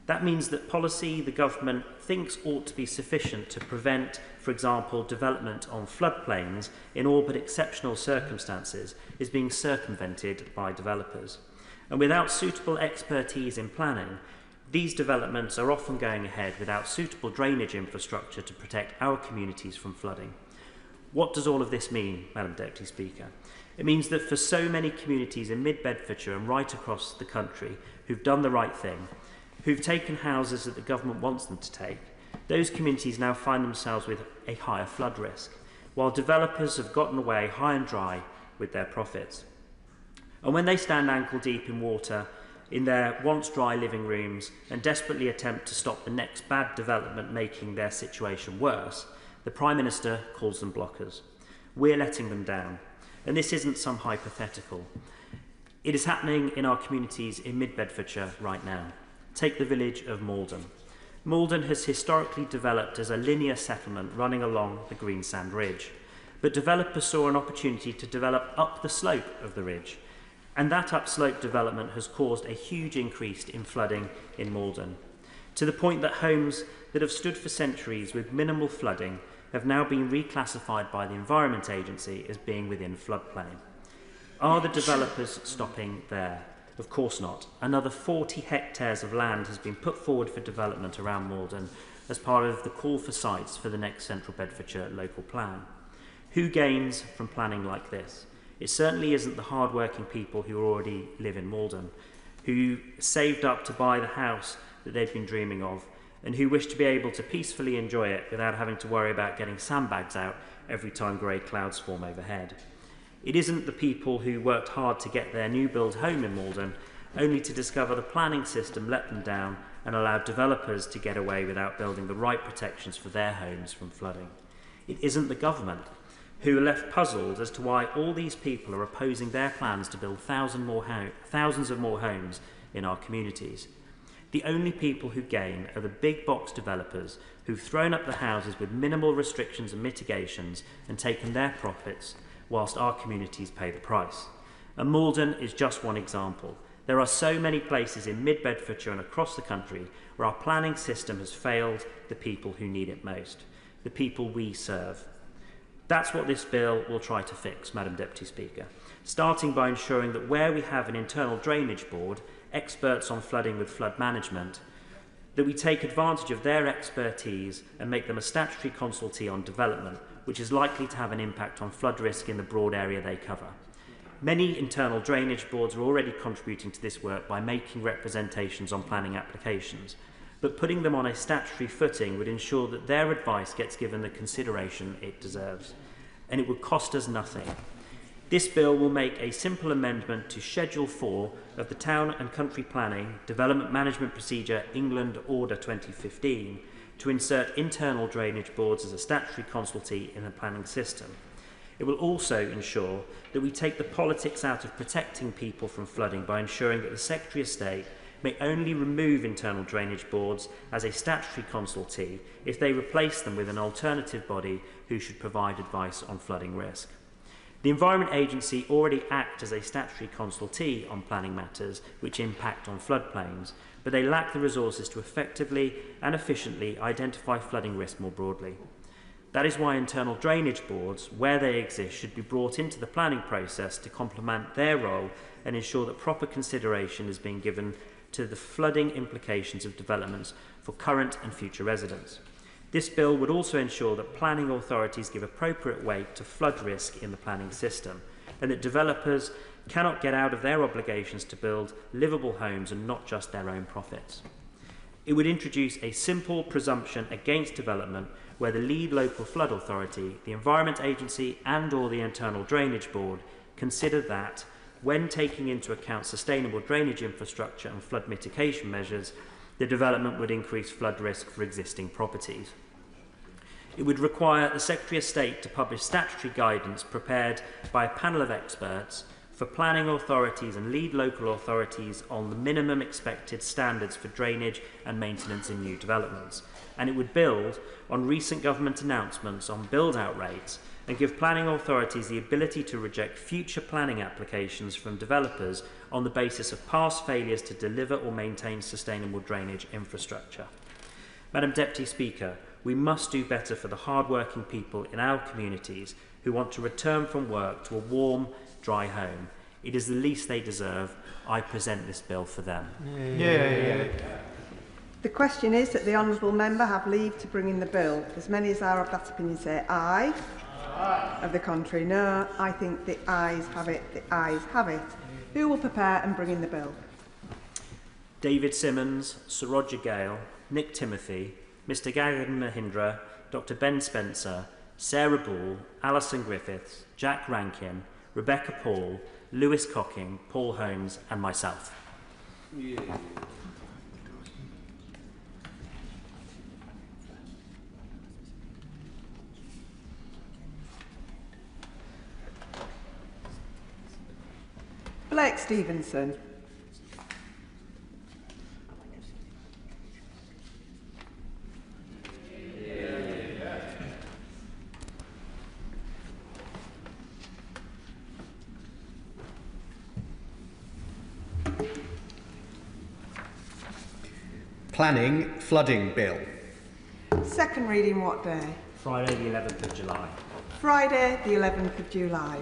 That means that policy the government thinks ought to be sufficient to prevent, for example, development on floodplains in all but exceptional circumstances is being circumvented by developers. And without suitable expertise in planning, these developments are often going ahead without suitable drainage infrastructure to protect our communities from flooding. What does all of this mean, Madam Deputy Speaker? It means that for so many communities in mid-Bedfordshire and right across the country who've done the right thing, who've taken houses that the government wants them to take, those communities now find themselves with a higher flood risk, while developers have gotten away high and dry with their profits. And when they stand ankle deep in water in their once dry living rooms and desperately attempt to stop the next bad development making their situation worse, the Prime Minister calls them blockers. We're letting them down. And this isn't some hypothetical. It is happening in our communities in mid-Bedfordshire right now. Take the village of Malden. Malden has historically developed as a linear settlement running along the Greensand Ridge. But developers saw an opportunity to develop up the slope of the ridge. And that upslope development has caused a huge increase in flooding in Malden, to the point that homes that have stood for centuries with minimal flooding have now been reclassified by the Environment Agency as being within floodplain. Are the developers stopping there? Of course not. Another 40 hectares of land has been put forward for development around Malden, as part of the call for sites for the next Central Bedfordshire local plan. Who gains from planning like this? It certainly isn't the hard-working people who already live in Malden, who saved up to buy the house that they've been dreaming of, and who wish to be able to peacefully enjoy it without having to worry about getting sandbags out every time grey clouds form overhead. It isn't the people who worked hard to get their new build home in Malden, only to discover the planning system let them down and allowed developers to get away without building the right protections for their homes from flooding. It isn't the government who are left puzzled as to why all these people are opposing their plans to build thousands of more homes in our communities. The only people who gain are the big box developers who've thrown up the houses with minimal restrictions and mitigations and taken their profits, whilst our communities pay the price. And Malden is just one example. There are so many places in mid-Bedfordshire and across the country where our planning system has failed the people who need it most, the people we serve. That's what this bill will try to fix, Madam Deputy Speaker, starting by ensuring that where we have an internal drainage board, experts on flooding with flood management, that we take advantage of their expertise and make them a statutory consultee on development, which is likely to have an impact on flood risk in the broad area they cover. Many internal drainage boards are already contributing to this work by making representations on planning applications, but putting them on a statutory footing would ensure that their advice gets given the consideration it deserves, and it would cost us nothing. This bill will make a simple amendment to Schedule 4 of the Town and Country Planning Development Management Procedure England Order 2015 to insert internal drainage boards as a statutory consultee in the planning system. It will also ensure that we take the politics out of protecting people from flooding by ensuring that the Secretary of State may only remove internal drainage boards as a statutory consultee if they replace them with an alternative body who should provide advice on flooding risk. The Environment Agency already acts as a statutory consultee on planning matters which impact on floodplains, but they lack the resources to effectively and efficiently identify flooding risk more broadly. That is why internal drainage boards, where they exist, should be brought into the planning process to complement their role and ensure that proper consideration is being given to the flooding implications of developments for current and future residents. This bill would also ensure that planning authorities give appropriate weight to flood risk in the planning system, and that developers cannot get out of their obligations to build livable homes and not just their own profits. It would introduce a simple presumption against development where the lead local flood authority, the Environment Agency and/or the Internal Drainage Board consider that, when taking into account sustainable drainage infrastructure and flood mitigation measures, the development would increase flood risk for existing properties. It would require the Secretary of State to publish statutory guidance prepared by a panel of experts for planning authorities and lead local authorities on the minimum expected standards for drainage and maintenance in new developments. And it would build on recent government announcements on build-out rates and give planning authorities the ability to reject future planning applications from developers on the basis of past failures to deliver or maintain sustainable drainage infrastructure. Madam Deputy Speaker, we must do better for the hard-working people in our communities who want to return from work to a warm, dry home. It is the least they deserve. I present this bill for them. The question is that the Honourable Member have leave to bring in the bill. As many as are of that opinion say aye. Aye. Of the contrary, no. I think the ayes have it. The ayes have it. Who will prepare and bring in the bill? David Simmons, Sir Roger Gale, Nick Timothy, Mr Gagan Mahindra, Dr Ben Spencer, Sarah Ball, Alison Griffiths, Jack Rankin, Rebecca Paul, Lewis Cocking, Paul Holmes and myself. Yeah. Blake Stevenson. Planning Flooding Bill. Second reading what day? Friday the 11th of July. Friday the 11th of July.